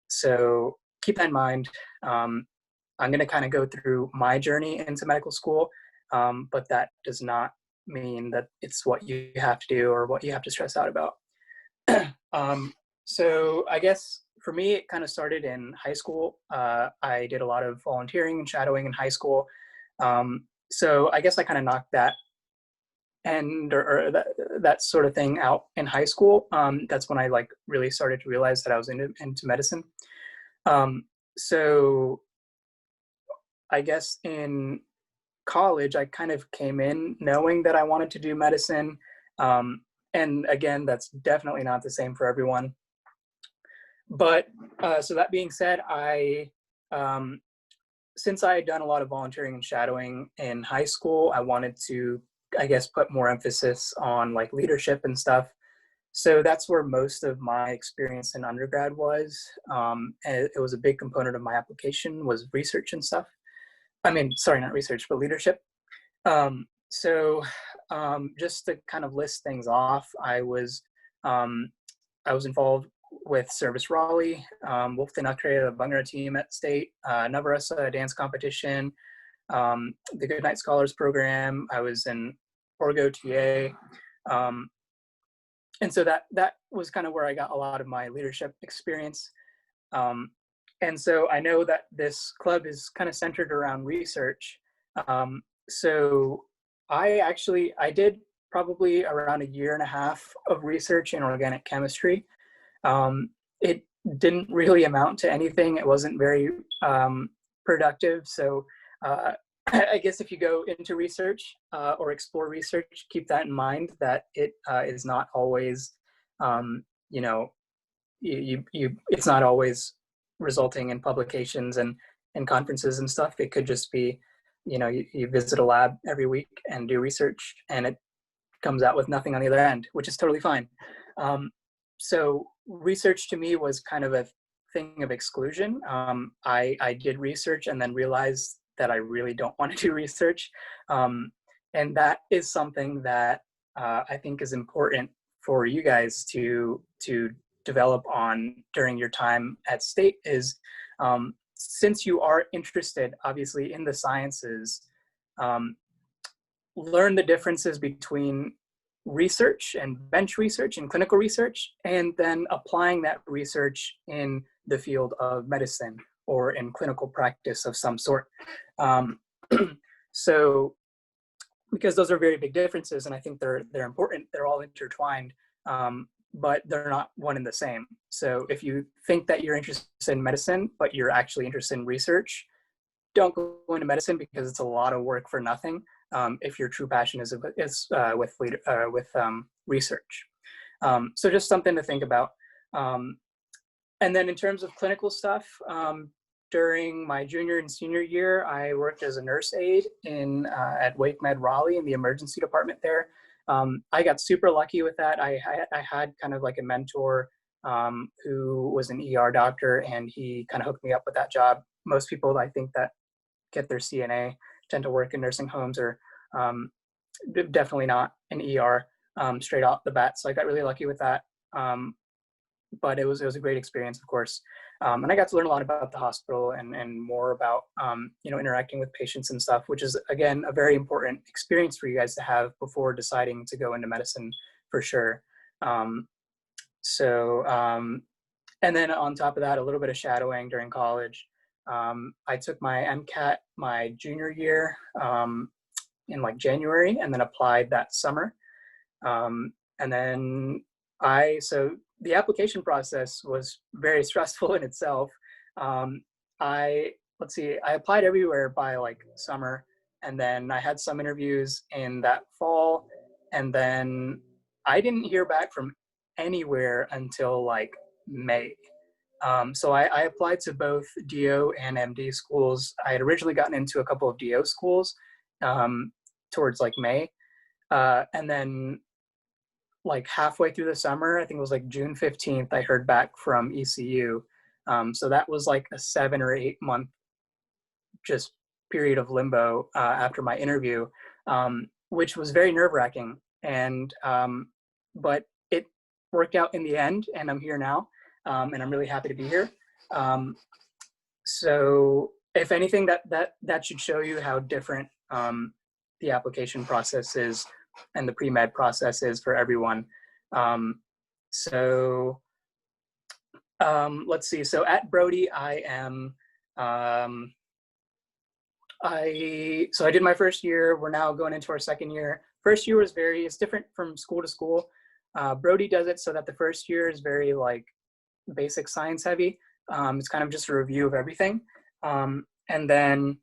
So keep that in mind. I'm going to kind of go through my journey into medical school, but that does not mean that it's what you have to do or what you have to stress out about. So I guess for me, it kind of started in high school. I did a lot of volunteering and shadowing in high school. So I guess I kind of knocked that that sort of thing out in high school. That's when I like really started to realize that I was into medicine. So I guess in college, I kind of came in knowing that I wanted to do medicine. And again, that's definitely not the same for everyone. But so that being said, since I had done a lot of volunteering and shadowing in high school, I wanted to, I guess, put more emphasis on like leadership and stuff. So that's where most of my experience in undergrad was. And it was a big component of my application was research and stuff. I mean, sorry, not research, but leadership. So just to kind of list things off, I was involved with Service Raleigh, Wolfton Acre Bhangra team at state, Navarasa dance competition, the Goodnight Scholars program. I was in Orgo TA. And so that was kind of where I got a lot of my leadership experience. And so I know that this club is kind of centered around research. So I did probably around 1.5 years of research in organic chemistry. It didn't really amount to anything. It wasn't very productive. So I guess if you go into research or explore research, keep that in mind that it is not always, it's not always resulting in publications and conferences and stuff. It could just be, you visit a lab every week and do research and it comes out with nothing on the other end, which is totally fine. So research to me was kind of a thing of exclusion. I did research and then realized that I really don't want to do research. And that is something that I think is important for you guys to develop on during your time at state is since you are interested, obviously, in the sciences, learn the differences between research and bench research and clinical research, and then applying that research in the field of medicine or in clinical practice of some sort. So, because those are very big differences, and I think they're important, they're all intertwined, but they're not one and the same. So if you think that you're interested in medicine, but you're actually interested in research, don't go into medicine because it's a lot of work for nothing. If your true passion is with research. So just something to think about. And then in terms of clinical stuff, during my junior and senior year, I worked as a nurse aide at Wake Med Raleigh in the emergency department there. I got super lucky with that. I had kind of like a mentor who was an ER doctor, and he kind of hooked me up with that job. Most people, I think, that get their CNA tend to work in nursing homes or definitely not in ER straight off the bat. So I got really lucky with that. But it was a great experience, of course. And I got to learn a lot about the hospital and more about, interacting with patients and stuff, which is, again, a very important experience for you guys to have before deciding to go into medicine for sure. And then on top of that, a little bit of shadowing during college. I took my MCAT my junior year in like January and then applied that summer. And then so the application process was very stressful in itself. I applied everywhere by like summer, and then I had some interviews in that fall, and then I didn't hear back from anywhere until like May. So I applied to both DO and MD schools. I had originally gotten into a couple of DO schools towards like May. And then like halfway through the summer, I think it was like June 15th, I heard back from ECU. So that was like a 7 or 8 month just period of limbo after my interview, which was very nerve-wracking. And but it worked out in the end, and I'm here now. And I'm really happy to be here. So if anything, that should show you how different the application process is and the pre-med process is for everyone. So let's see. So at Brody, I am. I did my first year. We're now going into our second year. First year was it's different from school to school. Brody does it so that the first year is very like basic science heavy. It's kind of just a review of everything. And then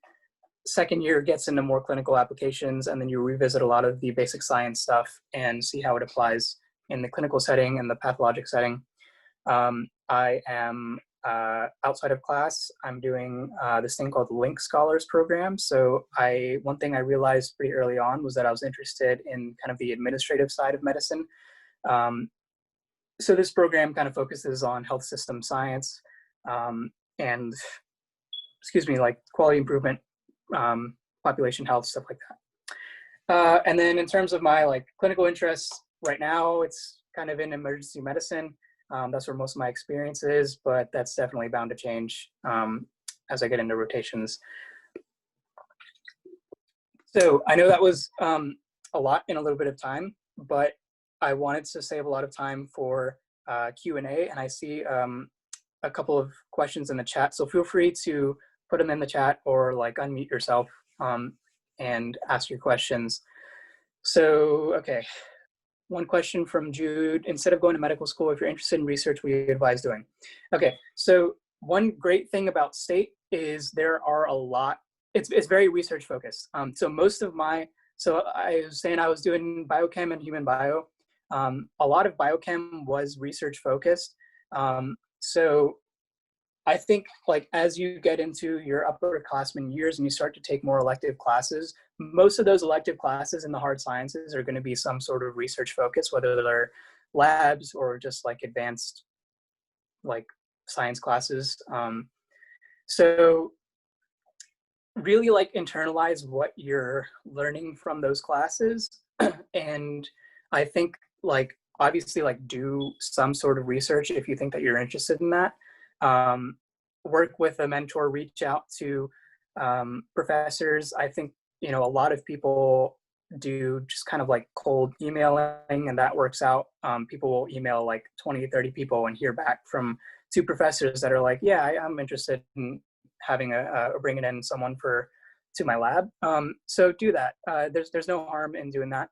second year gets into more clinical applications, and then you revisit a lot of the basic science stuff and see how it applies in the clinical setting and the pathologic setting. I am outside of class, I'm doing this thing called the Link Scholars Program. So one thing I realized pretty early on was that I was interested in kind of the administrative side of medicine. So this program kind of focuses on health system science and, like quality improvement, population health, stuff like that. And then in terms of my like clinical interests right now, it's kind of in emergency medicine. That's where most of my experience is, but that's definitely bound to change as I get into rotations. So I know that was a lot in a little bit of time, but I wanted to save a lot of time for Q&A, and I see a couple of questions in the chat. So feel free to put them in the chat or like unmute yourself and ask your questions. So, okay. One question from Jude: instead of going to medical school, if you're interested in research, what do you advise doing? Okay, so one great thing about state is there are a lot, it's very research focused. So most of so I was saying I was doing biochem and human bio. A lot of biochem was research focused. So I think like as you get into your upperclassmen years and you start to take more elective classes, most of those elective classes in the hard sciences are going to be some sort of research focus, whether they're labs or just like advanced like science classes. So really like internalize what you're learning from those classes. And I think like obviously like do some sort of research if you think that you're interested in that. Work with a mentor, reach out to professors. I think, a lot of people do just kind of like cold emailing, and that works out. People will email like 20, 30 people and hear back from 2 professors that are like, yeah, I'm interested in having bringing in someone to my lab. So do that. There's no harm in doing that.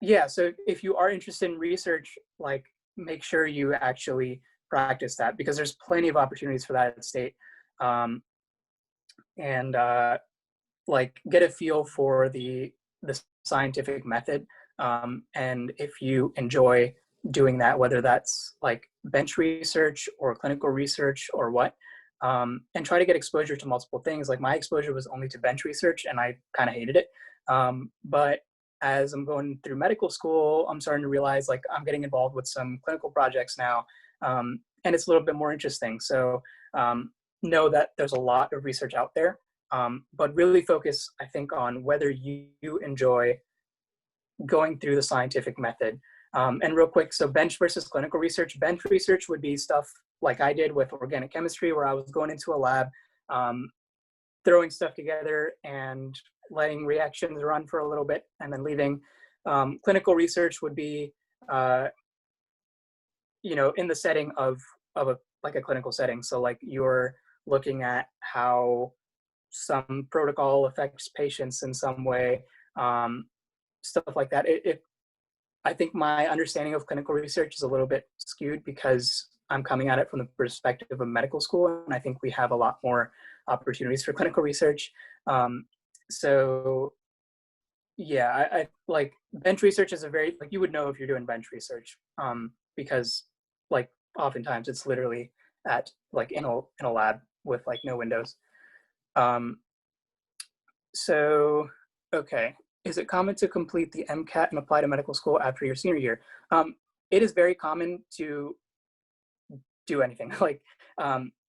Yeah, so if you are interested in research, like make sure you actually practice that, because there's plenty of opportunities for that at state. Like get a feel for the scientific method. And if you enjoy doing that, whether that's like bench research or clinical research or what, and try to get exposure to multiple things. Like my exposure was only to bench research and I kind of hated it. But as I'm going through medical school, I'm starting to realize like I'm getting involved with some clinical projects now, and it's a little bit more interesting. So know that there's a lot of research out there, but really focus, I think, on whether you enjoy going through the scientific method. And real quick, so bench versus clinical research. Bench research would be stuff like I did with organic chemistry, where I was going into a lab, throwing stuff together and letting reactions run for a little bit and then leaving. Clinical research would be, in the setting of a clinical setting. So like you're looking at how some protocol affects patients in some way, stuff like that. I think my understanding of clinical research is a little bit skewed because I'm coming at it from the perspective of medical school, and I think we have a lot more opportunities for clinical research. So yeah, I like bench research is you would know if you're doing bench research, because like oftentimes it's literally at like in a lab with like no windows. So, okay. Is it common to complete the MCAT and apply to medical school after your senior year? It is very common to do anything. Like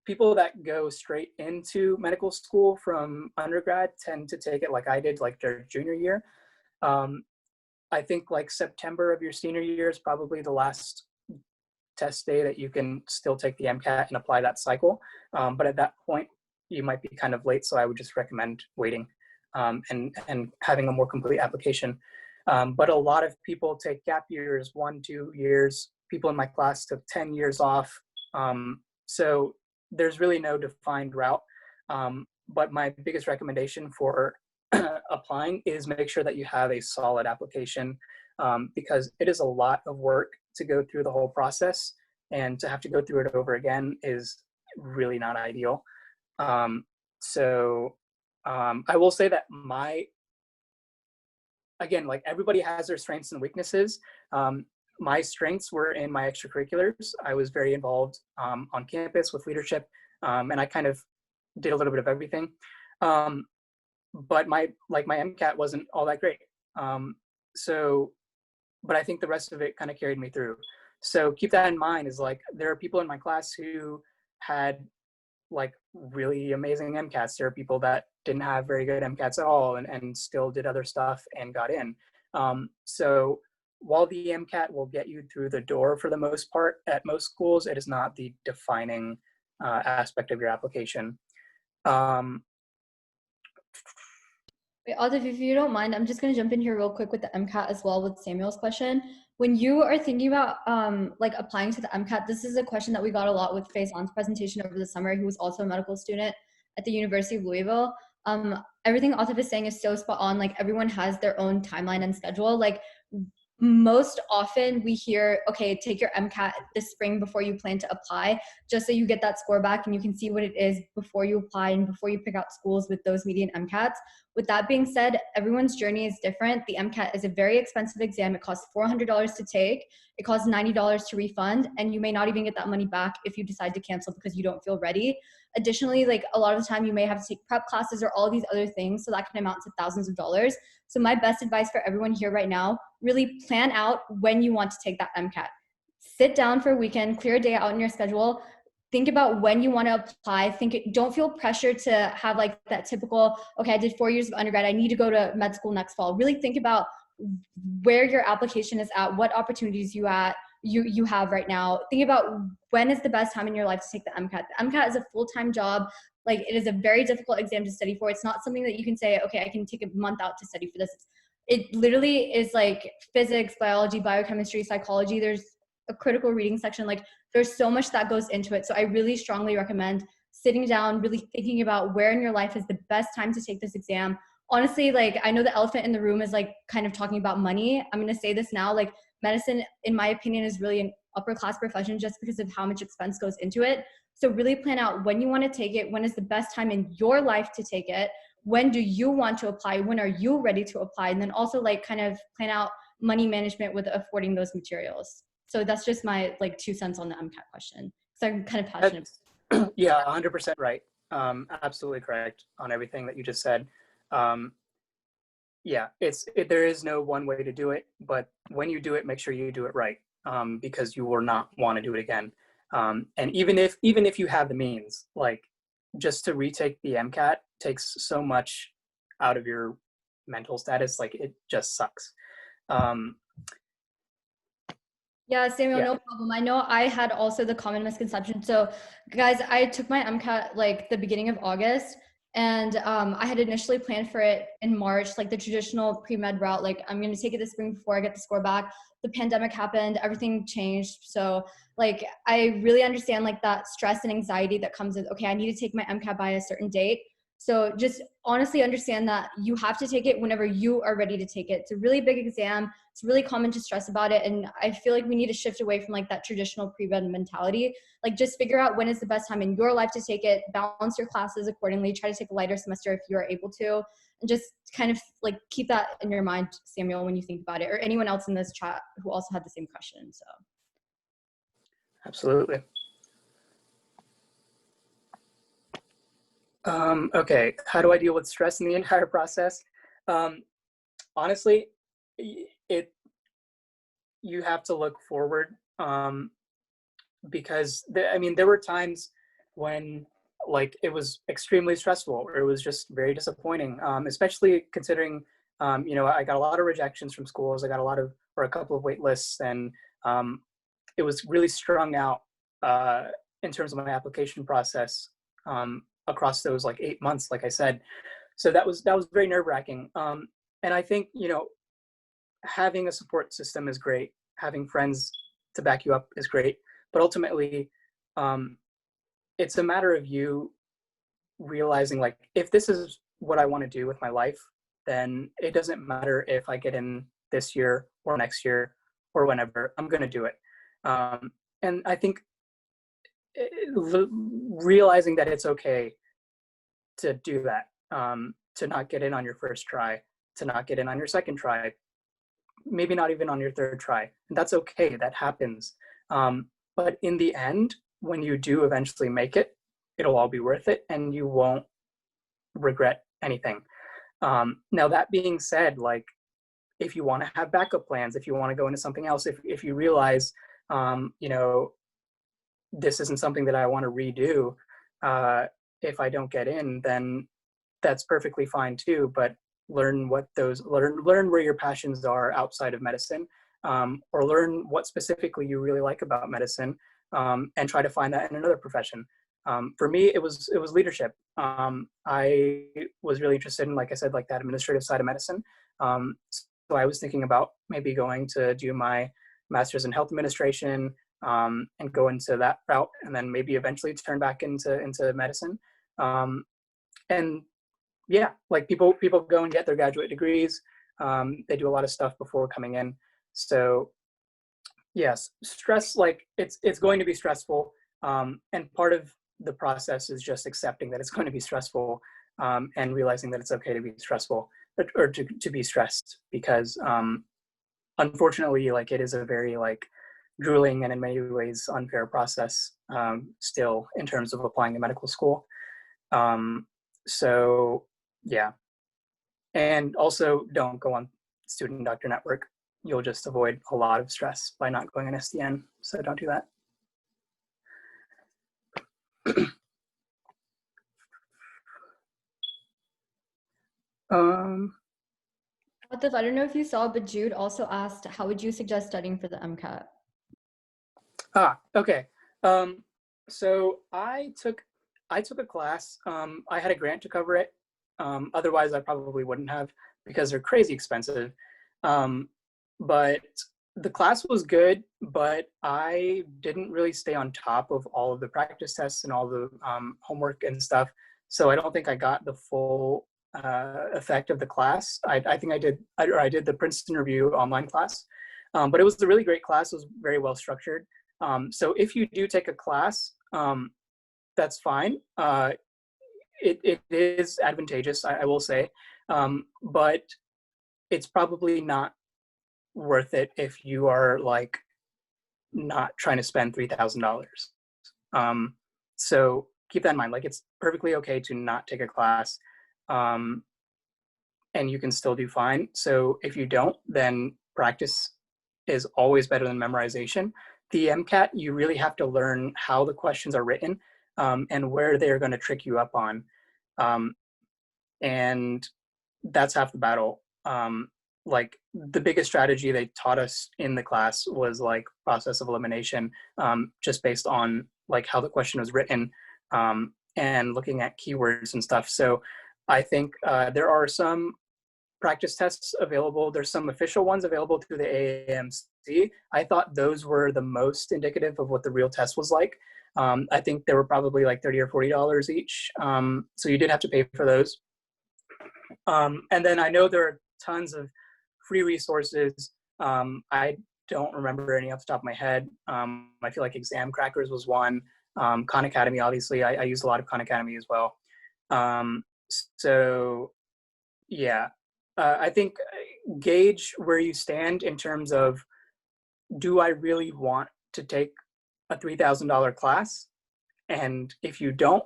people that go straight into medical school from undergrad tend to take it like I did, like their junior year. I think like September of your senior year is probably the last test day that you can still take the MCAT and apply that cycle. But at that point, you might be kind of late. So I would just recommend waiting and having a more complete application. But a lot of people take gap years, 1-2 years. People in my class took 10 years off. So there's really no defined route. But my biggest recommendation for applying is make sure that you have a solid application, because it is a lot of work to go through the whole process, and to have to go through it over again is really not ideal. So I will say that again, like everybody has their strengths and weaknesses. My strengths were in my extracurriculars. I was very involved on campus with leadership, and I kind of did a little bit of everything. But my MCAT wasn't all that great. But I think the rest of it kind of carried me through. So keep that in mind, is like, there are people in my class who had like really amazing MCATs. There are people that didn't have very good MCATs at all and still did other stuff and got in. So while the MCAT will get you through the door for the most part at most schools, it is not the defining aspect of your application. Wait, Atif, if you don't mind, I'm just going to jump in here real quick with the MCAT as well with Samuel's question. When you are thinking about like applying to the MCAT, this is a question that we got a lot with Faison's presentation over the summer. He was also a medical student at the University of Louisville. Everything Atif is saying is so spot on. Like, everyone has their own timeline and schedule. Like, most often we hear, okay, take your MCAT this spring before you plan to apply, just so you get that score back and you can see what it is before you apply and before you pick out schools with those median MCATs. With that being said, everyone's journey is different. The MCAT is a very expensive exam. It costs $400 to take. It costs $90 to refund, and you may not even get that money back if you decide to cancel because you don't feel ready. Additionally, like, a lot of the time you may have to take prep classes or all these other things, so that can amount to thousands of dollars. So my best advice for everyone here right now, really plan out when you want to take that MCAT. Sit down for a weekend, clear a day out in your schedule. Think about when you want to apply. Don't feel pressure to have like that typical, okay, I did 4 years of undergrad, I need to go to med school next fall. Really think about where your application is at, what opportunities you have right now. Think about when is the best time in your life to take the MCAT. The MCAT is a full-time job. Like, it is a very difficult exam to study for. It's not something that you can say, okay, I can take a month out to study for this. It literally is like physics, biology, biochemistry, psychology. There's a critical reading section. Like, there's so much that goes into it. So I really strongly recommend sitting down, really thinking about where in your life is the best time to take this exam. Honestly, like, I know the elephant in the room is like kind of talking about money. I'm going to say this now, like, medicine, in my opinion, is really an upper class profession just because of how much expense goes into it. So really plan out when you want to take it, when is the best time in your life to take it, when do you want to apply, when are you ready to apply, and then also like kind of plan out money management with affording those materials. So that's just my like 2 cents on the MCAT question. So I'm kind of passionate. Yeah, 100% right. Absolutely correct on everything that you just said. Yeah, there is no one way to do it, but when you do it, make sure you do it right, because you will not want to do it again. And even if you have the means, like, just to retake the MCAT takes so much out of your mental status. Like, it just sucks. Yeah, Samuel, no problem. I know I had also the common misconception. So guys, I took my MCAT like the beginning of August, and I had initially planned for it in March, like the traditional pre-med route. Like, I'm going to take it this spring before I get the score back. The pandemic happened, everything changed. So like, I really understand like that stress and anxiety that comes with, okay, I need to take my MCAT by a certain date. So just honestly understand that you have to take it whenever you are ready to take it. It's a really big exam. It's really common to stress about it. And I feel like we need to shift away from like that traditional pre-med mentality. Like, just figure out when is the best time in your life to take it, balance your classes accordingly, try to take a lighter semester if you are able to, and just kind of like keep that in your mind, Samuel, when you think about it, or anyone else in this chat who also had the same question. So. Absolutely. Okay, how do I deal with stress in the entire process? Honestly, you have to look forward, because there were times when like it was extremely stressful, or it was just very disappointing, especially considering I got a lot of rejections from schools. I got a couple of wait lists, and it was really strung out in terms of my application process across those like 8 months, like I said. So that was very nerve-wracking. And I think, you know, having a support system is great. Having friends to back you up is great. But ultimately, it's a matter of you realizing, like, if this is what I want to do with my life, then it doesn't matter if I get in this year or next year or whenever, I'm going to do it. And I think realizing that it's okay to do that, to not get in on your first try, to not get in on your second try, maybe not even on your third try. And that's okay, that happens. But in the end, when you do eventually make it, it'll all be worth it and you won't regret anything. Now, that being said, like, if you want to have backup plans, if you want to go into something else, if you realize, you know, this isn't something that I want to redo, if I don't get in, then that's perfectly fine too. But learn where your passions are outside of medicine, or learn what specifically you really like about medicine, and try to find that in another profession. For me, it was leadership. I was really interested in, like I said, like that administrative side of medicine. So I was thinking about maybe going to do my master's in health administration, and go into that route, and then maybe eventually turn back into medicine. And yeah, like people go and get their graduate degrees. They do a lot of stuff before coming in. So yes, stress, like it's going to be stressful. And part of the process is just accepting that it's going to be stressful, and realizing that it's okay to be stressful, or to be stressed, because unfortunately, like, it is a very like grueling and in many ways unfair process, still, in terms of applying to medical school. So yeah, and also don't go on Student Doctor Network. You'll just avoid a lot of stress by not going on SDN. So don't do that. Atif, I don't know if you saw, but Jude also asked, how would you suggest studying for the MCAT? Okay. So I took a class. I had a grant to cover it. Otherwise, I probably wouldn't have, because they're crazy expensive. But the class was good, but I didn't really stay on top of all of the practice tests and all the homework and stuff. So I don't think I got the full effect of the class. I think I did the Princeton Review online class, but it was a really great class. It was very well structured. So if you do take a class, that's fine. It is advantageous, I will say, but it's probably not worth it if you are like not trying to spend $3,000. So keep that in mind. Like, it's perfectly okay to not take a class, and you can still do fine. So if you don't, then practice is always better than memorization. The MCAT, you really have to learn how the questions are written, and where they're going to trick you up on. And that's half the battle. Like, the biggest strategy they taught us in the class was like process of elimination, just based on like how the question was written, and looking at keywords and stuff. So I think there are some practice tests available. There's some official ones available through the AAMC. I thought those were the most indicative of what the real test was like. I think they were probably like $30 or $40 each. So you did have to pay for those. And then I know there are tons of free resources. I don't remember any off the top of my head. I feel like Exam Crackers was one. Khan Academy, obviously, I use a lot of Khan Academy as well. So yeah, I think gauge where you stand in terms of, do I really want to take a $3,000 class? And if you don't,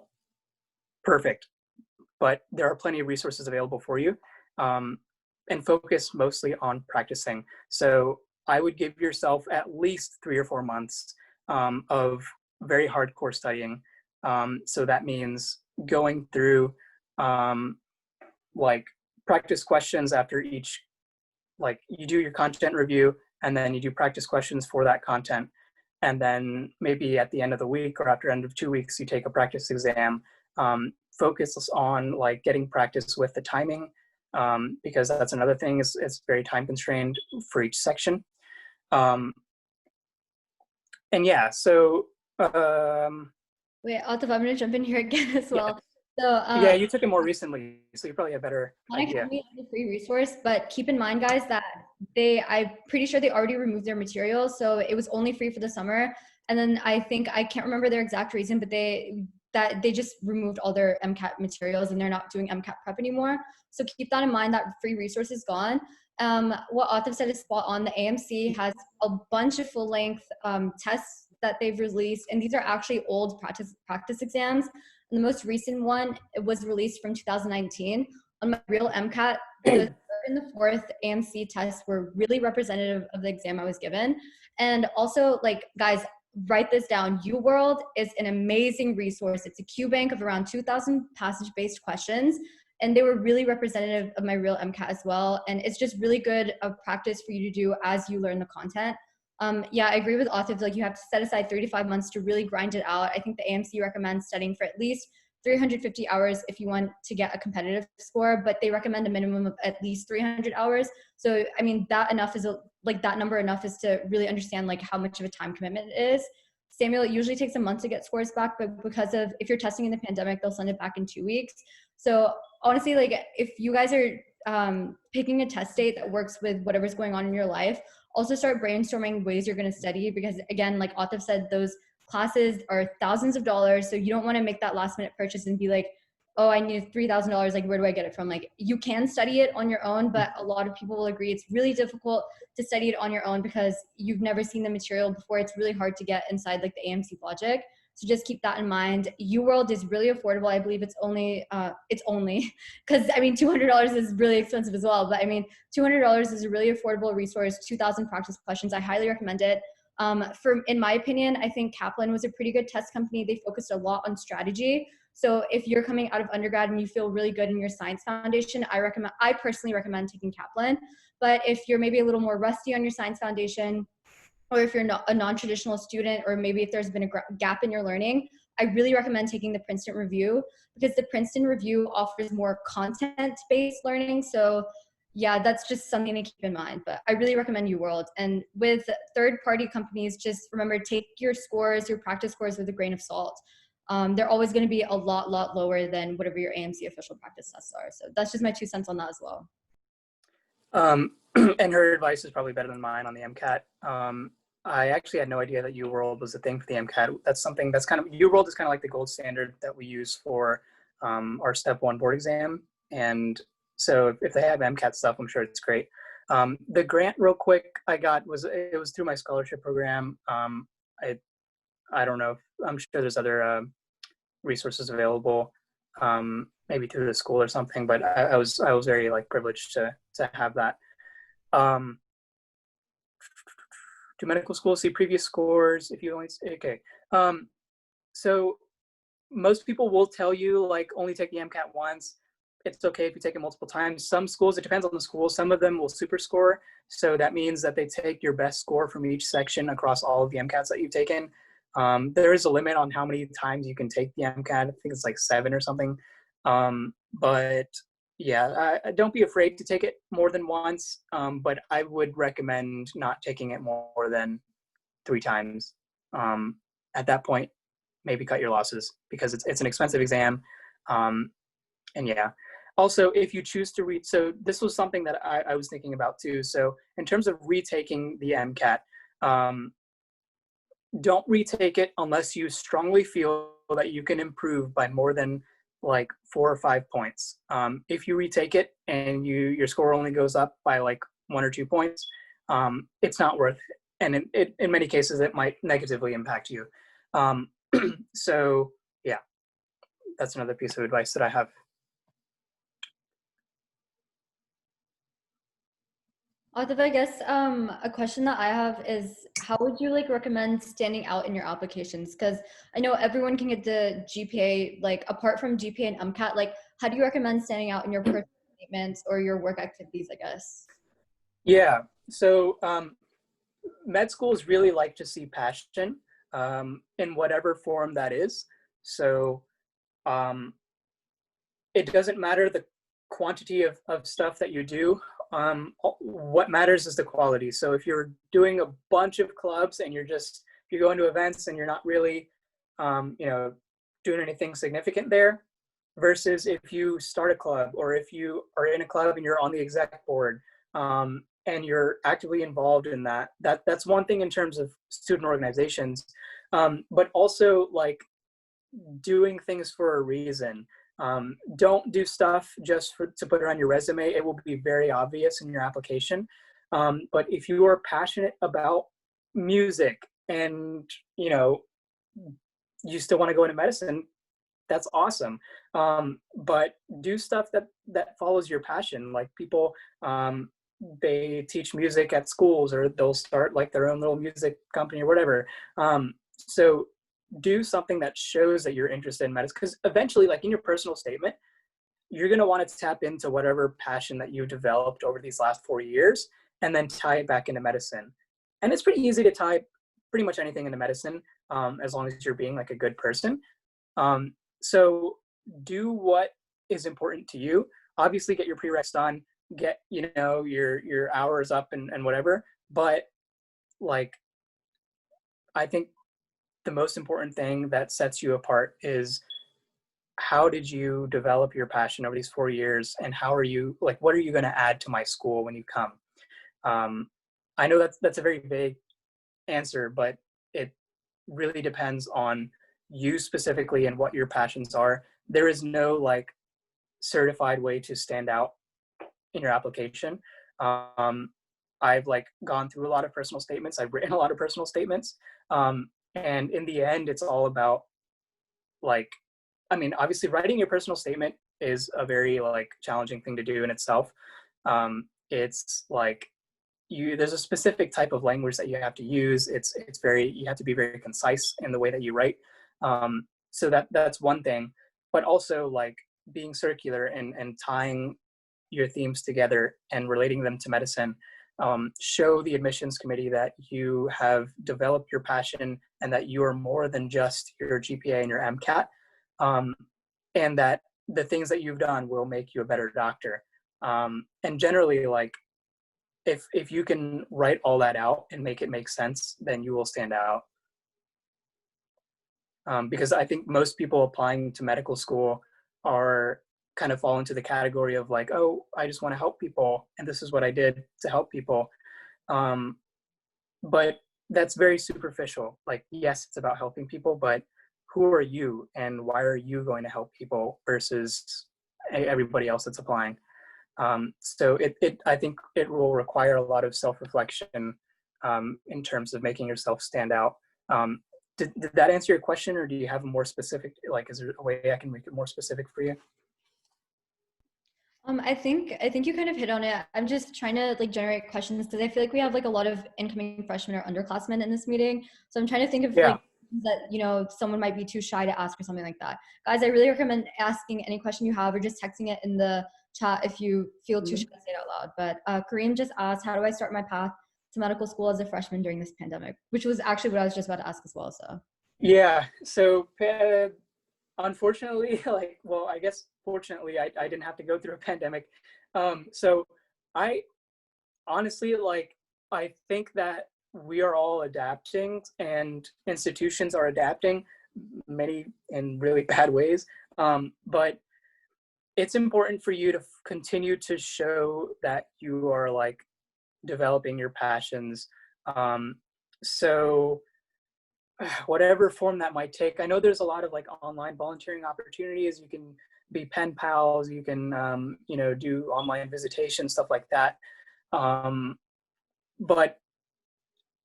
perfect. But there are plenty of resources available for you, and focus mostly on practicing. So I would give yourself at least 3 or 4 months of very hardcore studying. So that means going through like practice questions after each, like you do your content review, and then you do practice questions for that content. and then maybe at the end of the week or after end of 2 weeks, you take a practice exam. Focus on like getting practice with the timing, because that's another thing, is it's very time constrained for each section. And yeah, so Wait, Atif, I'm gonna jump in here again as well. So yeah, you took it more recently, so you probably have a better Khan idea. Academy is a free resource, but keep in mind, guys, that I'm pretty sure they already removed their materials, so it was only free for the summer. And then I think, I can't remember their exact reason, but they just removed all their MCAT materials and they're not doing MCAT prep anymore. So keep that in mind, that free resource is gone. What Atif said is spot on. The AMC has a bunch of full length tests that they've released, and these are actually old practice exams. And the most recent one, it was released from 2019. On my real MCAT, the third and the fourth AMC tests were really representative of the exam I was given. And also, like, guys, write this down. UWorld is an amazing resource. It's a Q bank of around 2,000 passage-based questions, and they were really representative of my real MCAT as well. And it's just really good of practice for you to do as you learn the content. Yeah, I agree with Atif. Like, you have to set aside 35 months to really grind it out. I think the AMC recommends studying for at least 350 hours if you want to get a competitive score, but they recommend a minimum of at least 300 hours. So, I mean, that number enough is to really understand like how much of a time commitment it is. Samuel, it usually takes a month to get scores back, but because of, if you're testing in the pandemic, they'll send it back in 2 weeks. So honestly, like, if you guys are picking a test date that works with whatever's going on in your life, also start brainstorming ways you're going to study, because again, like Atif said, those classes are thousands of dollars. So you don't want to make that last minute purchase and be like, oh, I need $3,000. Like, where do I get it from? Like, you can study it on your own, but a lot of people will agree it's really difficult to study it on your own because you've never seen the material before. It's really hard to get inside like the AMC logic. So just keep that in mind. UWorld is really affordable. I believe it's only because I mean, $200 is really expensive as well. But I mean, $200 is a really affordable resource. 2,000 practice questions. I highly recommend it. In my opinion, I think Kaplan was a pretty good test company. They focused a lot on strategy. So if you're coming out of undergrad and you feel really good in your science foundation, I personally recommend taking Kaplan. But if you're maybe a little more rusty on your science foundation, or if you're not a non-traditional student, or maybe if there's been a gap in your learning, I really recommend taking the Princeton Review, because the Princeton Review offers more content-based learning. So yeah, that's just something to keep in mind. But I really recommend UWorld. And with third-party companies, just remember, take your scores, your practice scores with a grain of salt. They're always going to be a lot lower than whatever your AMC official practice tests are. So that's just my 2 cents on that as well. And her advice is probably better than mine on the MCAT. I actually had no idea that UWorld was a thing for the MCAT. That's something that's UWorld is kind of like the gold standard that we use for our step 1 board exam. And so if they have MCAT stuff, I'm sure it's great. The grant, real quick, I got was through my scholarship program. I don't know. I'm sure there's other resources available, maybe through the school or something. But I was very like privileged to have that. To medical school, see previous scores. If you only okay. So most people will tell you like only take the MCAT once. It's okay if you take it multiple times. Some schools, it depends on the school. Some of them will super score. So that means that they take your best score from each section across all of the MCATs that you've taken. There is a limit on how many times you can take the MCAT. I think it's like 7 or something. But yeah, don't be afraid to take it more than once. But I would recommend not taking it more than 3 times. At that point, maybe cut your losses, because it's an expensive exam. And yeah. Also, if you choose to read, so this was something that I was thinking about too. So in terms of retaking the MCAT, don't retake it unless you strongly feel that you can improve by more than like 4 or 5 points. If you retake it and your score only goes up by like 1 or 2 points, it's not worth it. And in many cases, it might negatively impact you. So yeah, that's another piece of advice that I have. Atif, I guess a question that I have is, how would you like recommend standing out in your applications? Because I know everyone can get the GPA, like apart from GPA and MCAT, like how do you recommend standing out in your personal statements or your work activities, I guess? Yeah, so med schools really like to see passion in whatever form that is. So um, it doesn't matter the quantity of stuff that you do. What matters is the quality. So if you're doing a bunch of clubs and you're going to events and you're not really, doing anything significant there, versus if you start a club or if you are in a club and you're on the exec board, and you're actively involved in that's one thing in terms of student organizations, but also like doing things for a reason. Don't do stuff just to put it on your resume. It will be very obvious in your application. But if you are passionate about music and, you still want to go into medicine, that's awesome. But do stuff that follows your passion. Like people, they teach music at schools, or they'll start like their own little music company or whatever. So do something that shows that you're interested in medicine, because eventually, like in your personal statement, you're going to want to tap into whatever passion that you developed over these last 4 years and then tie it back into medicine. And it's pretty easy to tie pretty much anything into medicine, as long as you're being like a good person. So do what is important to you. Obviously get your prereqs done, get, your hours up and whatever. But like, I think the most important thing that sets you apart is, how did you develop your passion over these 4 years, and what are you going to add to my school when you come? I know that's a very vague answer, but it really depends on you specifically and what your passions are. There is no like certified way to stand out in your application. I've like gone through a lot of personal statements. I've written a lot of personal statements. And in the end, it's all about like, obviously writing your personal statement is a very like challenging thing to do in itself. It's like there's a specific type of language that you have to use. You have to be very concise in the way that you write. So that's one thing, but also like being circular and tying your themes together and relating them to medicine. Show the admissions committee that you have developed your passion and that you are more than just your GPA and your MCAT, and that the things that you've done will make you a better doctor. And generally, like, if you can write all that out and make it make sense, then you will stand out. Because I think most people applying to medical school are kind of fall into the category of like, oh, I just want to help people, and this is what I did to help people. But that's very superficial. Like, yes, it's about helping people, but who are you and why are you going to help people versus everybody else that's applying? So I think it will require a lot of self-reflection in terms of making yourself stand out. Did that answer your question, or do you have a more specific, like, is there a way I can make it more specific for you? I think you kind of hit on it. I'm just trying to like generate questions because I feel like we have like a lot of incoming freshmen or underclassmen in this meeting. So I'm trying to think of like that, someone might be too shy to ask or something like that. Guys, I really recommend asking any question you have or just texting it in the chat if you feel too shy to say it out loud. But Kareem just asked, how do I start my path to medical school as a freshman during this pandemic? Which was actually what I was just about to ask as well. So yeah, so unfortunately, I guess fortunately, I didn't have to go through a pandemic. So I honestly, I think that we are all adapting and institutions are adapting, many in really bad ways. But it's important for you to continue to show that you are like developing your passions. So whatever form that might take. I know there's a lot of like online volunteering opportunities. You can be pen pals, you can do online visitation, stuff like that. But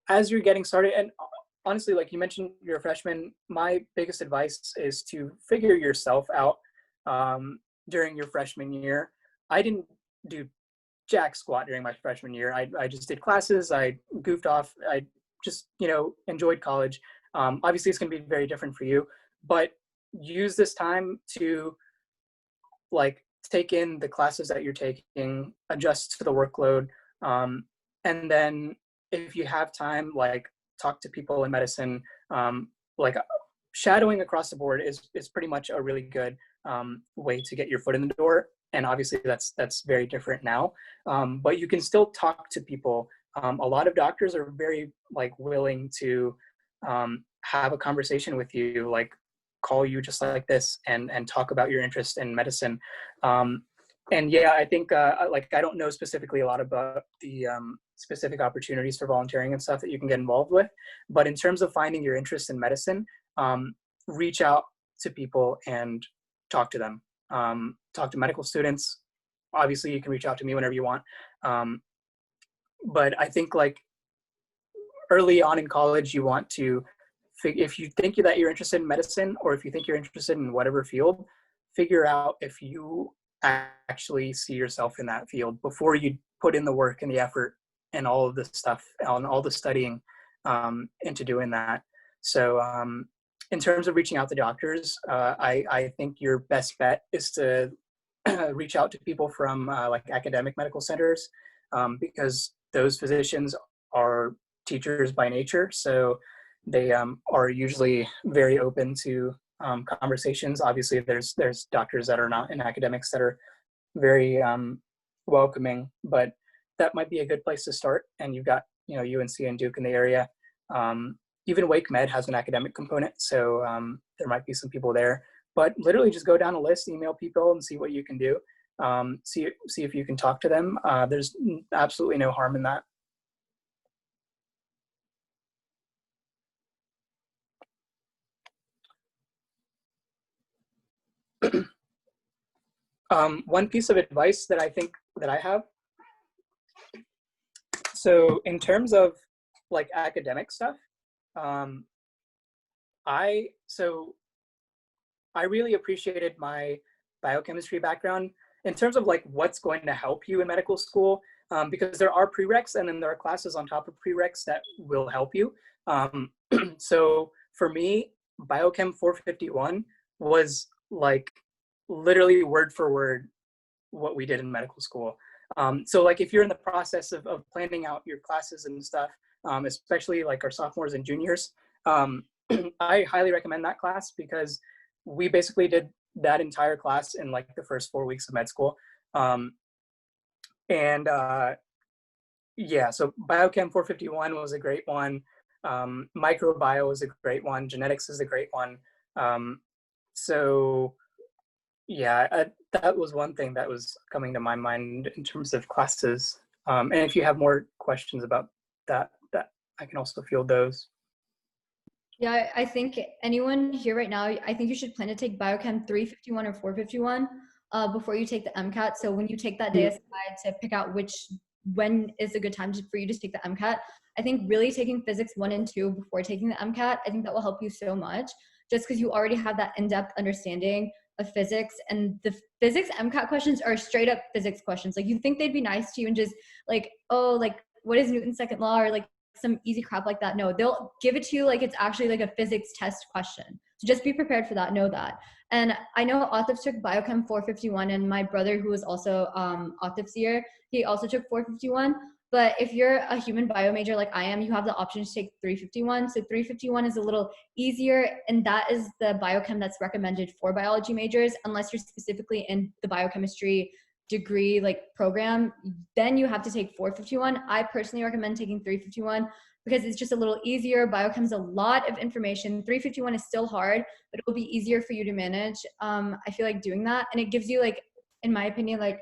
as you're getting started, and honestly, like you mentioned, you're a freshman, my biggest advice is to figure yourself out during your freshman year. I didn't do jack squat during my freshman year. I just did classes, I goofed off, I just enjoyed college. Obviously it's going to be very different for you, but use this time to like take in the classes that you're taking, adjust to the workload, and then if you have time, like talk to people in medicine. Like shadowing across the board is pretty much a really good way to get your foot in the door. And obviously that's very different now. But you can still talk to people. A lot of doctors are very like willing to have a conversation with you, like call you just like this and talk about your interest in medicine. And yeah, I think like I don't know specifically a lot about the specific opportunities for volunteering and stuff that you can get involved with, but in terms of finding your interest in medicine, reach out to people and talk to them. Talk to medical students. Obviously, you can reach out to me whenever you want. But I think like early on in college, you want to, if you think that you're interested in medicine, or if you think you're interested in whatever field, figure out if you actually see yourself in that field before you put in the work and the effort and all of the stuff and all the studying into doing that. So in terms of reaching out to doctors, I think your best bet is to reach out to people from like academic medical centers, because those physicians are teachers by nature. So they are usually very open to conversations. Obviously, there's doctors that are not in academics that are very welcoming, but that might be a good place to start. And you've got, you know, UNC and Duke in the area. Even Wake Med has an academic component, so there might be some people there. But literally just go down a list, email people, and see what you can do. See if you can talk to them. There's absolutely no harm in that. One piece of advice that I think that I have. So in terms of like academic stuff, I really appreciated my biochemistry background in terms of like what's going to help you in medical school, because there are prereqs and then there are classes on top of prereqs that will help you. So for me, Biochem 451 was like literally word for word what we did in medical school. So like if you're in the process of planning out your classes and stuff, especially like our sophomores and juniors, I highly recommend that class because we basically did that entire class in like the first 4 weeks of med school. Yeah, so Biochem 451 was a great one. Microbio is a great one. Genetics is a great one. So yeah, that was one thing that was coming to my mind in terms of classes. And if you have more questions about that I can also field those. Yeah, I think anyone here right now, I think you should plan to take Biochem 351 or 451 before you take the MCAT. So when you take that day aside to pick out when is a good time for you to take the MCAT, I think really taking physics 1 and 2 before taking the MCAT, I think that will help you so much, just because you already have that in-depth understanding of physics. And the physics MCAT questions are straight up physics questions. Like you think they'd be nice to you and just like, oh, like what is Newton's second law, or like some easy crap like that. No, they'll give it to you like it's actually like a physics test question. So just be prepared for that, know that. And I know Atif took Biochem 451, and my brother, who was also Atif's year, he also took 451. But if you're a human bio major like I am, you have the option to take 351. So 351 is a little easier, and that is the biochem that's recommended for biology majors, unless you're specifically in the biochemistry degree like program. Then you have to take 451. I personally recommend taking 351 because it's just a little easier. Biochem's a lot of information. 351 is still hard, but it will be easier for you to manage. I feel like doing that, and it gives you, like, in my opinion, like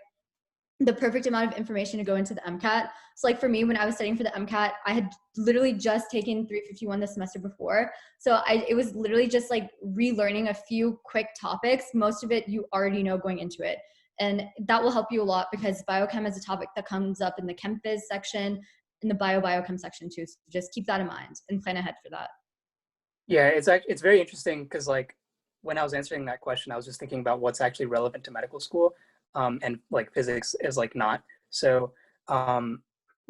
the perfect amount of information to go into the MCAT. So like for me, when I was studying for the MCAT, I had literally just taken 351 the semester before. So it was literally just like relearning a few quick topics. Most of it you already know going into it. And that will help you a lot because biochem is a topic that comes up in the chem phys section, in the biochem section too. So just keep that in mind and plan ahead for that. Yeah, it's very interesting because like when I was answering that question, I was just thinking about what's actually relevant to medical school, and like physics is like not. So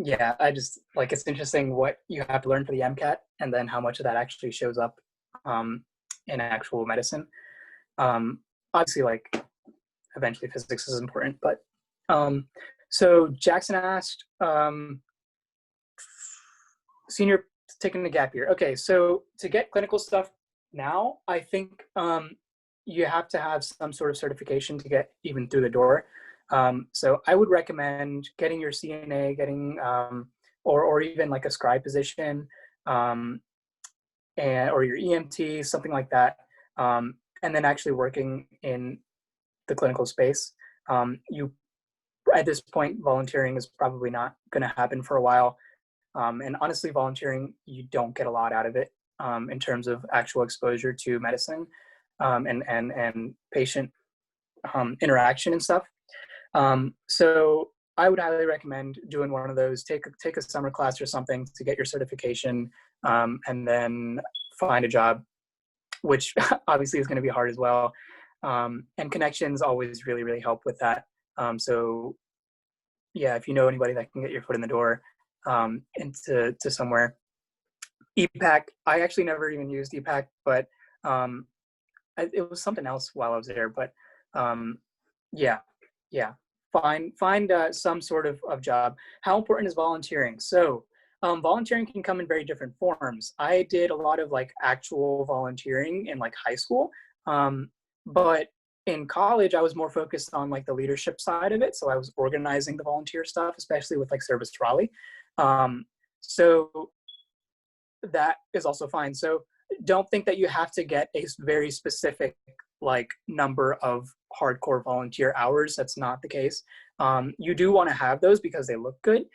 yeah, I just like it's interesting what you have to learn for the MCAT and then how much of that actually shows up in actual medicine. Obviously, like eventually physics is important, but so Jackson asked, senior taking a gap year. Okay, so to get clinical stuff now, I think you have to have some sort of certification to get even through the door. So I would recommend getting your CNA, getting or even like a scribe position, or your EMT, something like that, and then actually working in the clinical space. You at this point, volunteering is probably not going to happen for a while. And honestly, volunteering, you don't get a lot out of it in terms of actual exposure to medicine and patient interaction and stuff. So I would highly recommend doing one of those. Take a summer class or something to get your certification, and then find a job, which obviously is going to be hard as well. And connections always really, really help with that. So yeah, if you know anybody that can get your foot in the door into somewhere. EPAC, I actually never even used EPAC, but it was something else while I was there. But yeah, find some sort of job. How important is volunteering? So volunteering can come in very different forms. I did a lot of like actual volunteering in like high school, but in college I was more focused on like the leadership side of it. So I was organizing the volunteer stuff, especially with like Service to Raleigh. So that is also fine. So don't think that you have to get a very specific like number of hardcore volunteer hours. That's not the case. You do want to have those because they look good.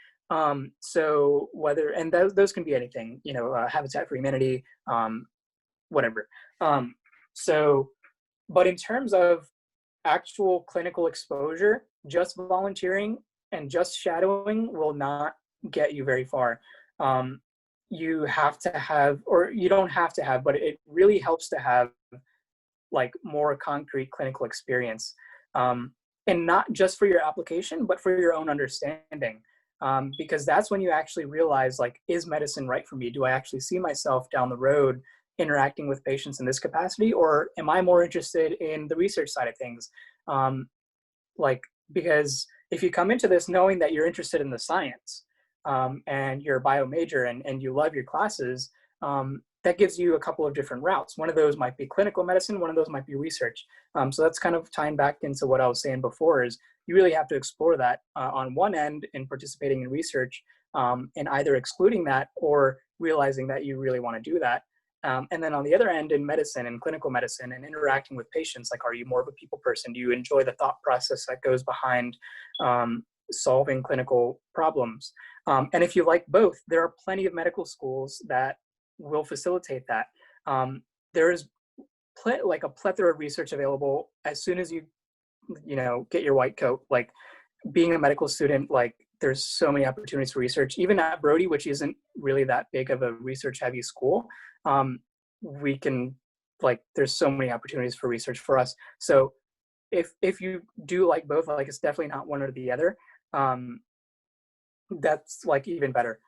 So whether, and those can be anything, you know, Habitat for Humanity, whatever. So, but in terms of actual clinical exposure, just volunteering and just shadowing will not get you very far. You have to have, or you don't have to have, but it really helps to have like more concrete clinical experience. And not just for your application, but for your own understanding. Because that's when you actually realize, like, is medicine right for me? Do I actually see myself down the road interacting with patients in this capacity? Or am I more interested in the research side of things? Because if you come into this knowing that you're interested in the science, and you're a bio major and you love your classes, that gives you a couple of different routes. One of those might be clinical medicine, one of those might be research. So that's kind of tying back into what I was saying before, is you really have to explore that on one end in participating in research, and either excluding that or realizing that you really want to do that. And then on the other end, in medicine and clinical medicine and interacting with patients, like, are you more of a people person? Do you enjoy the thought process that goes behind solving clinical problems? And if you like both, there are plenty of medical schools that will facilitate that. There is like a plethora of research available as soon as you get your white coat. Like, being a medical student, like, there's so many opportunities for research. Even at Brody, which isn't really that big of a research heavy school, we can, like, there's so many opportunities for research for us. So if you do like both, like, it's definitely not one or the other. That's like even better.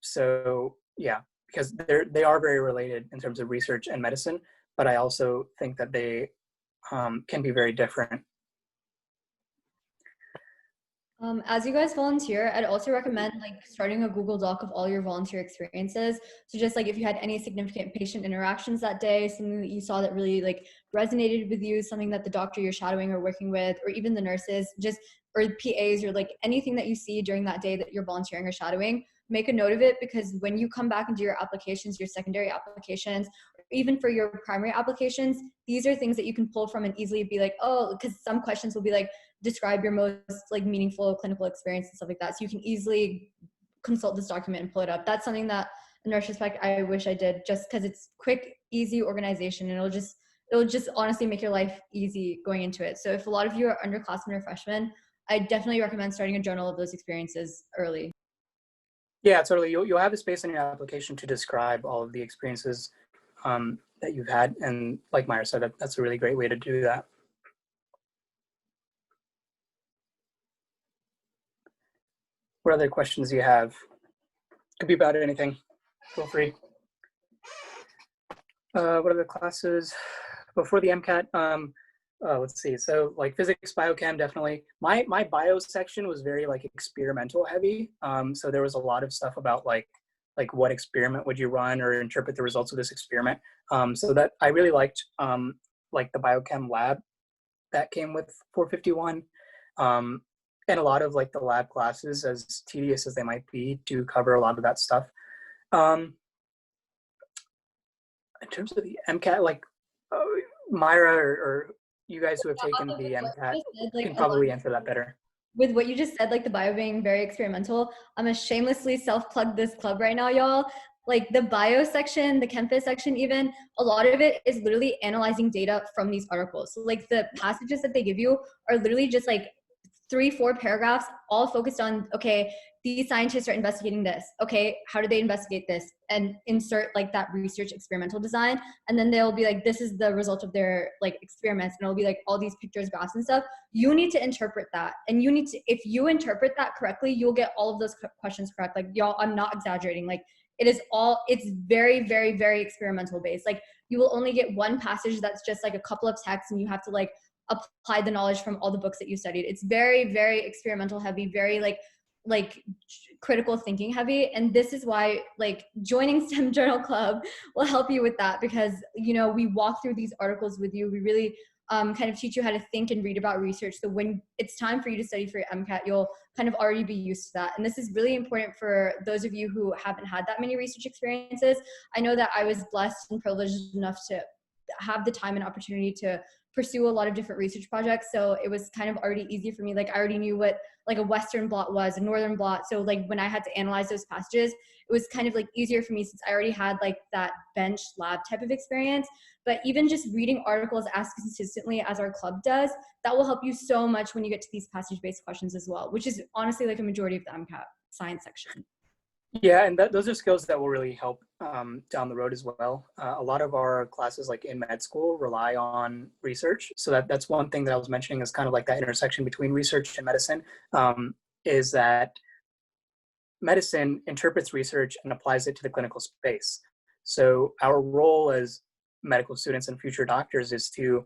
So yeah, because they are very related in terms of research and medicine, but I also think that they can be very different. As you guys volunteer, I'd also recommend like starting a Google Doc of all your volunteer experiences. So just like if you had any significant patient interactions that day, something that you saw that really like resonated with you, something that the doctor you're shadowing or working with, or even the nurses, or PAs, or like anything that you see during that day that you're volunteering or shadowing, make a note of it, because when you come back and do your applications, your secondary applications, or even for your primary applications, these are things that you can pull from and easily be like, oh, because some questions will be like, describe your most like meaningful clinical experience and stuff like that. So you can easily consult this document and pull it up. That's something that, in retrospect, I wish I did, just because it's quick, easy organization, and it'll just honestly make your life easy going into it. So if a lot of you are underclassmen or freshmen, I definitely recommend starting a journal of those experiences early. Yeah, totally. You'll have a space in your application to describe all of the experiences that you've had, and like Myra said, that's a really great way to do that. What other questions do you have? Could be about anything. Feel free. What other classes before the MCAT? Let's see. So like physics, biochem, definitely. My bio section was very like experimental heavy. So there was a lot of stuff about like like what experiment would you run or interpret the results of this experiment. So that I really liked like the biochem lab that came with 451. And a lot of like the lab classes, as tedious as they might be, do cover a lot of that stuff. In terms of the MCAT, like Myra or you guys who have taken the MCAT can probably answer that better. With what you just said, like the bio being very experimental, I'm gonna shamelessly self-plug this club right now, y'all. Like the bio section, the chem phys section even, a lot of it is literally analyzing data from these articles. So like the passages that they give you are literally just like 3-4 paragraphs all focused on, okay, these scientists are investigating this. Okay, how do they investigate this? And insert like that research experimental design. And then they'll be like, this is the result of their like experiments. And it'll be like all these pictures, graphs and stuff. You need to interpret that. And you need to, if you interpret that correctly, you'll get all of those questions correct. Like y'all, I'm not exaggerating. Like it is all, it's very, very, very experimental based. Like you will only get one passage that's just like a couple of texts and you have to like apply the knowledge from all the books that you studied. It's very, very experimental heavy, very like critical thinking heavy. And this is why like joining STEM Journal Club will help you with that, because you know we walk through these articles with you. We really kind of teach you how to think and read about research, so when it's time for you to study for your MCAT, you'll kind of already be used to that. And this is really important for those of you who haven't had that many research experiences. I know that I was blessed and privileged enough to have the time and opportunity to pursue a lot of different research projects. So it was kind of already easy for me. Like I already knew what like a Western blot was, a Northern blot. So like when I had to analyze those passages, it was kind of like easier for me since I already had like that bench lab type of experience. But even just reading articles as consistently as our club does, that will help you so much when you get to these passage-based questions as well, which is honestly like a majority of the MCAT science section. Yeah, and those are skills that will really help down the road as well. A lot of our classes, like in med school, rely on research. So that's one thing that I was mentioning is kind of like that intersection between research and medicine, is that medicine interprets research and applies it to the clinical space. So our role as medical students and future doctors is to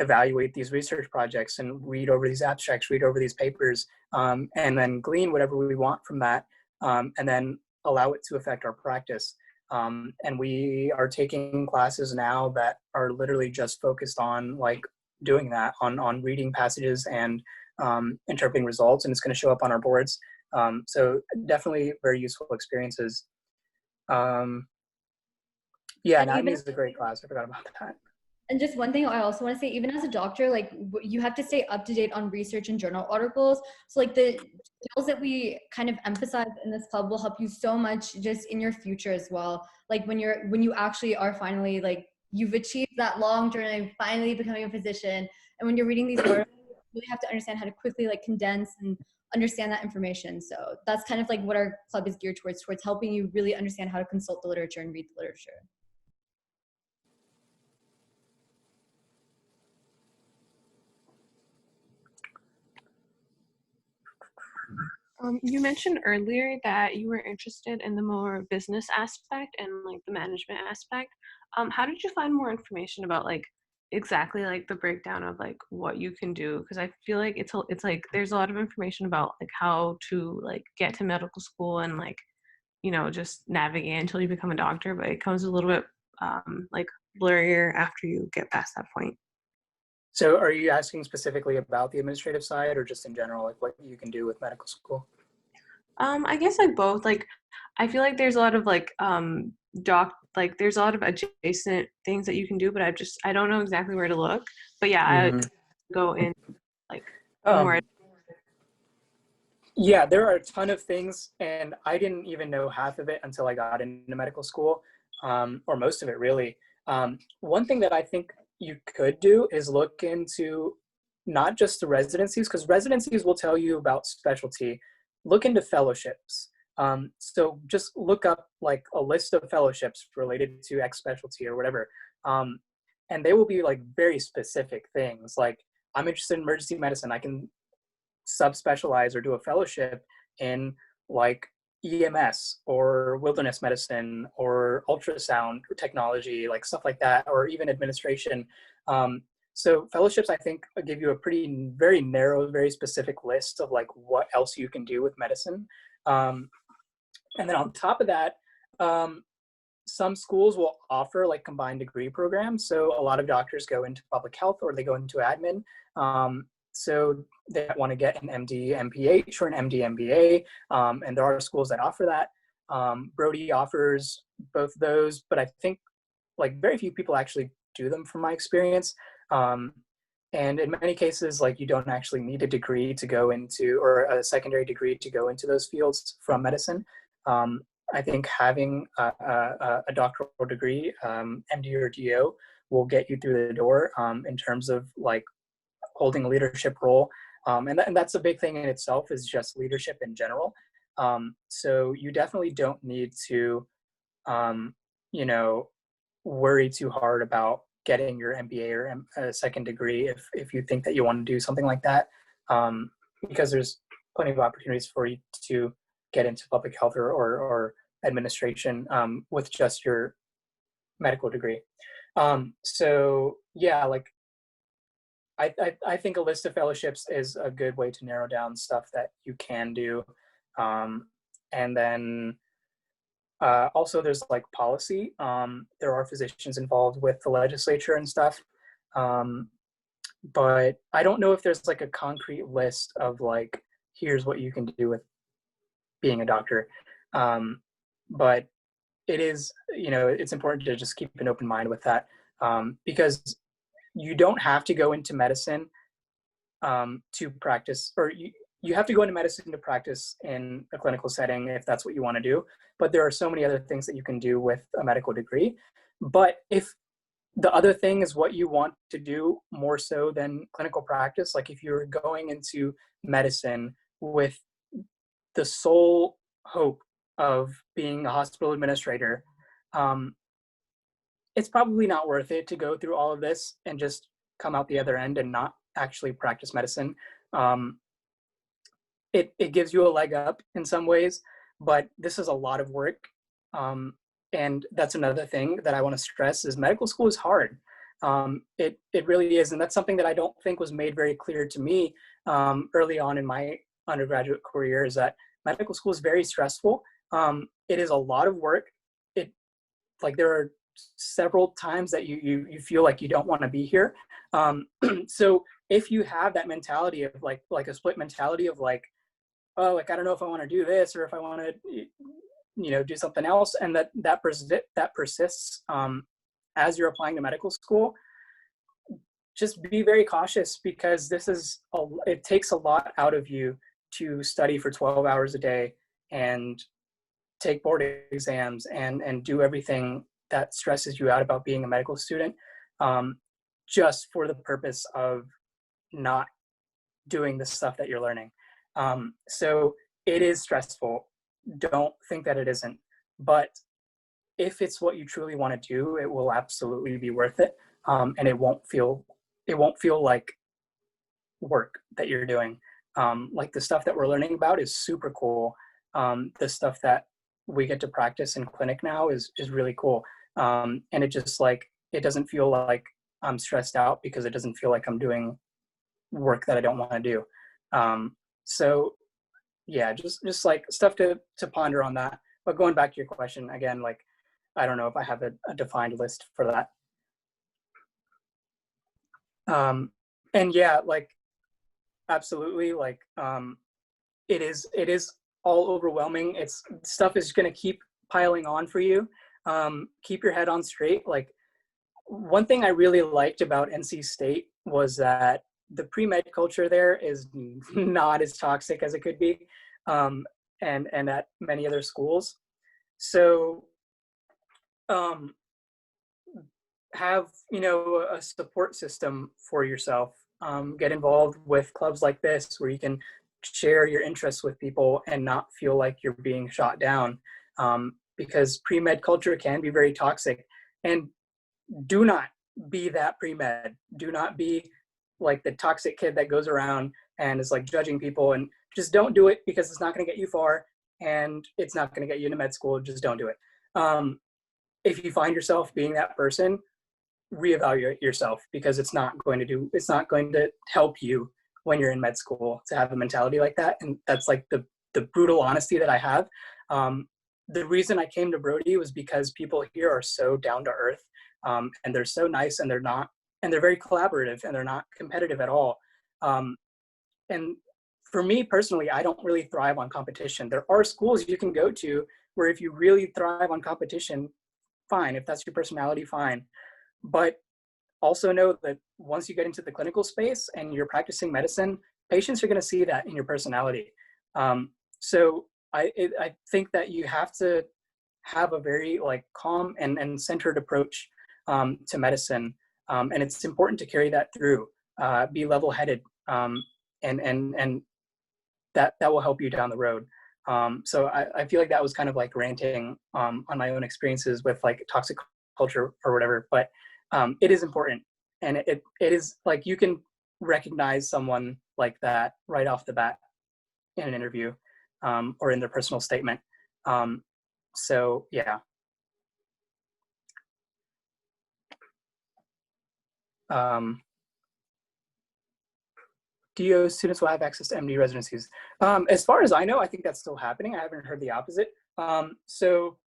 evaluate these research projects and read over these abstracts, read over these papers, and then glean whatever we want from that. And then allow it to affect our practice. And we are taking classes now that are literally just focused on like doing that, on reading passages and interpreting results, and it's going to show up on our boards. So definitely very useful experiences. Yeah, anatomy is a great class. I forgot about that. And just one thing I also want to say, even as a doctor, like you have to stay up to date on research and journal articles. So like the skills that we kind of emphasize in this club will help you so much just in your future as well. Like when you actually are finally like, you've achieved that long journey of finally becoming a physician. And when you're reading these articles, you really have to understand how to quickly like condense and understand that information. So that's kind of like what our club is geared towards helping you really understand how to consult the literature and read the literature. You mentioned earlier that you were interested in the more business aspect and like the management aspect. How did you find more information about like exactly like the breakdown of like what you can do? Because I feel like it's like there's a lot of information about like how to like get to medical school and like, you know, just navigate until you become a doctor, but it comes a little bit like blurrier after you get past that point. So are you asking specifically about the administrative side or just in general, like what you can do with medical school? I guess like both. Like I feel like there's a lot of like like there's a lot of adjacent things that you can do, but I don't know exactly where to look. But yeah, I go in like more. Yeah, there are a ton of things, and I didn't even know half of it until I got into medical school, or most of it really. One thing that I think you could do is look into not just the residencies, because residencies will tell you about specialty. Look into fellowships. So just look up like a list of fellowships related to X specialty or whatever. And they will be like very specific things. Like I'm interested in emergency medicine. I can subspecialize or do a fellowship in like EMS or wilderness medicine or ultrasound technology, like stuff like that, or even administration. So fellowships, I think, give you a very narrow, very specific list of like what else you can do with medicine. And then on top of that, some schools will offer like combined degree programs. So a lot of doctors go into public health or they go into admin. So they want to get an MD MPH or an MD MBA, and there are schools that offer that. Brody offers both those, but I think like very few people actually do them from my experience. And in many cases, like you don't actually need a degree to go into, or a secondary degree to go into those fields from medicine. I think having a doctoral degree, MD or DO, will get you through the door in terms of like holding a leadership role. And that's a big thing in itself, is just leadership in general. So you definitely don't need to, you know, worry too hard about getting your MBA or a second degree if you think that you want to do something like that, because there's plenty of opportunities for you to get into public health or administration with just your medical degree. So yeah, like I think a list of fellowships is a good way to narrow down stuff that you can do. And then also there's like policy. There are physicians involved with the legislature and stuff. But I don't know if there's like a concrete list of like, here's what you can do with being a doctor. But it is, you know, it's important to just keep an open mind with that, because you don't have to go into medicine to practice, or you have to go into medicine to practice in a clinical setting if that's what you want to do. But there are so many other things that you can do with a medical degree. But if the other thing is what you want to do more so than clinical practice, like if you're going into medicine with the sole hope of being a hospital administrator, it's probably not worth it to go through all of this and just come out the other end and not actually practice medicine. It gives you a leg up in some ways, but this is a lot of work. And that's another thing that I want to stress, is medical school is hard. It really is. And that's something that I don't think was made very clear to me early on in my undergraduate career, is that medical school is very stressful. It is a lot of work. There are several times that you feel like you don't want to be here. So if you have that mentality of like a split mentality of like, oh, like I don't know if I want to do this or if I want to, you know, do something else, and that persists as you're applying to medical school, just be very cautious, because it takes a lot out of you to study for 12 hours a day and take board exams and do everything that stresses you out about being a medical student, just for the purpose of not doing the stuff that you're learning. So it is stressful. Don't think that it isn't. But if it's what you truly want to do, it will absolutely be worth it. And it won't feel like work that you're doing. Like the stuff that we're learning about is super cool. The stuff that we get to practice in clinic now is really cool. And it just like, it doesn't feel like I'm stressed out, because it doesn't feel like I'm doing work that I don't want to do. So yeah, just like stuff to ponder on that. But going back to your question again, like, I don't know if I have a defined list for that. And yeah, like, absolutely, like, it is all overwhelming. Stuff is going to keep piling on for you. Keep your head on straight. Like, one thing I really liked about NC State was that the pre-med culture there is not as toxic as it could be, and at many other schools. So have, you know, a support system for yourself. Get involved with clubs like this, where you can share your interests with people and not feel like you're being shot down, because pre-med culture can be very toxic. And do not be that pre-med. Do not be like the toxic kid that goes around and is like judging people, and just don't do it, because it's not going to get you far and it's not going to get you into med school. Just don't do it. If you find yourself being that person, reevaluate yourself, because it's not going to help you when you're in med school to have a mentality like that. And that's like the brutal honesty that I have. the reason I came to Brody was because people here are so down to earth, and they're so nice, and they're very collaborative, and they're not competitive at all. And for me personally, I don't really thrive on competition. There are schools you can go to where if you really thrive on competition, fine. If that's your personality, fine. But also know that once you get into the clinical space and you're practicing medicine, patients are going to see that in your personality. So I think that you have to have a very like calm and centered approach to medicine, and it's important to carry that through. Be level-headed, and that will help you down the road. So I feel like that was kind of like ranting on my own experiences with like toxic culture or whatever, but it is important. And it is like, you can recognize someone like that right off the bat in an interview or in their personal statement. So yeah. DO students will have access to MD residencies. As far as I know, I think that's still happening. I haven't heard the opposite. So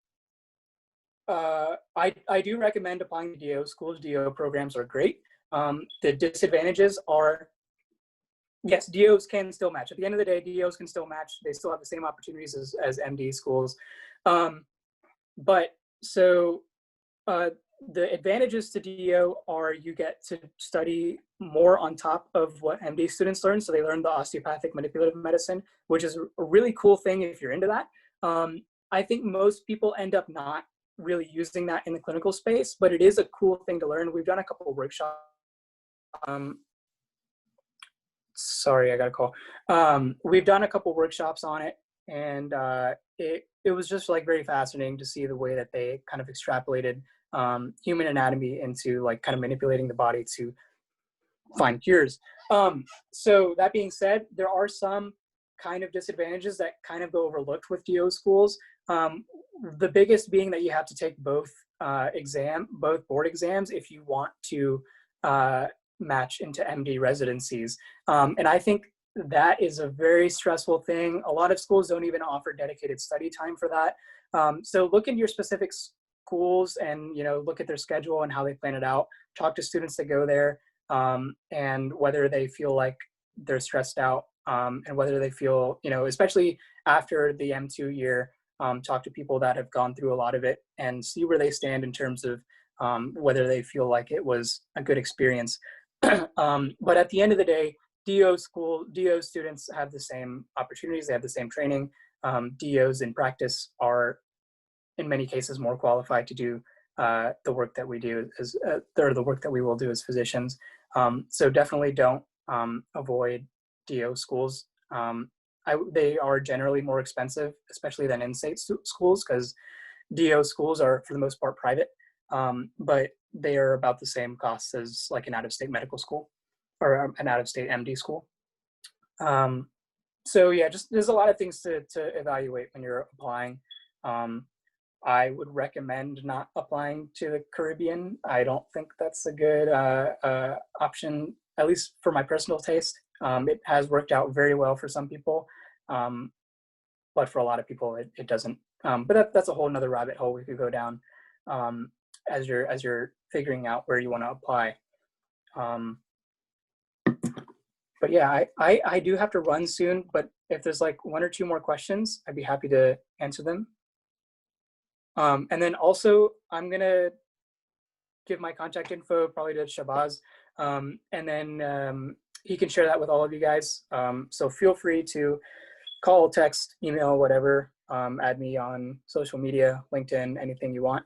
I do recommend applying to DO schools. DO programs are great. The disadvantages are, yes, DOs can still match. At the end of the day, DOs can still match. They still have the same opportunities as MD schools. But so the advantages to DO are you get to study more on top of what MD students learn. So they learn the osteopathic manipulative medicine, which is a really cool thing if you're into that. I think most people end up not really using that in the clinical space, but it is a cool thing to learn. We've done a couple of workshops. Sorry, I got a call. We've done a couple workshops on it, and it was just like very fascinating to see the way that they kind of extrapolated human anatomy into like kind of manipulating the body to find cures. So that being said, there are some kind of disadvantages that kind of go overlooked with DO schools. The biggest being that you have to take both board exams if you want to match into MD residencies. And I think that is a very stressful thing. A lot of schools don't even offer dedicated study time for that. So look into your specific schools and, look at their schedule and how they plan it out. Talk to students that go there, and whether they feel like they're stressed out, and whether they feel, especially after the M2 year, talk to people that have gone through a lot of it and see where they stand in terms of whether they feel like it was a good experience. But at the end of the day, DO students have the same opportunities. They have the same training. DOs in practice are, in many cases, more qualified to do the work that we do, or the work that we will do as physicians. So definitely don't avoid DO schools. They are generally more expensive, especially than in-state schools, because DO schools are, for the most part, private, but they are about the same costs as like an out-of-state medical school or an out-of-state MD school. So yeah, just there's a lot of things to evaluate when you're applying. I would recommend not applying to the Caribbean. I don't think that's a good option, at least for my personal taste. It has worked out very well for some people, but for a lot of people, it doesn't. But that's a whole nother rabbit hole we could go down as you're figuring out where you want to apply. But yeah, I do have to run soon, but if there's like one or two more questions, I'd be happy to answer them. And then also, I'm going to give my contact info probably to Shabazz, and then he can share that with all of you guys. So feel free to call, text, email, whatever, add me on social media, LinkedIn, anything you want.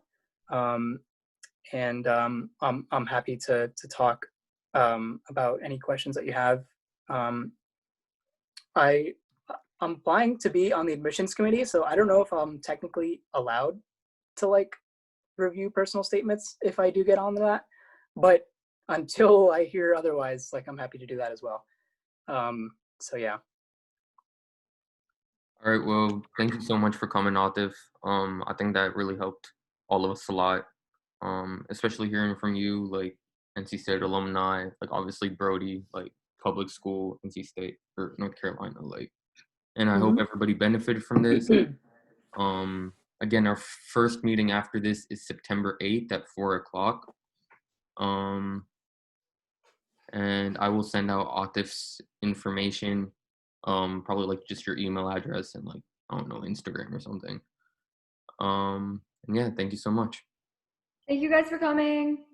And I'm happy to talk about any questions that you have. I'm applying to be on the admissions committee, so I don't know if I'm technically allowed to like review personal statements if I do get onto that, but until I hear otherwise, like I'm happy to do that as well. So yeah. All right, well, thank you so much for coming, Atif. I think that really helped all of us a lot, especially hearing from you, like NC State alumni, like obviously Brody, like public school, NC State or North Carolina, like, and I hope everybody benefited from this. Again, our first meeting after this is September 8th at 4 o'clock. And I will send out Atif's information, probably like just your email address and like, I don't know, Instagram or something. And yeah, thank you so much. Thank you guys for coming.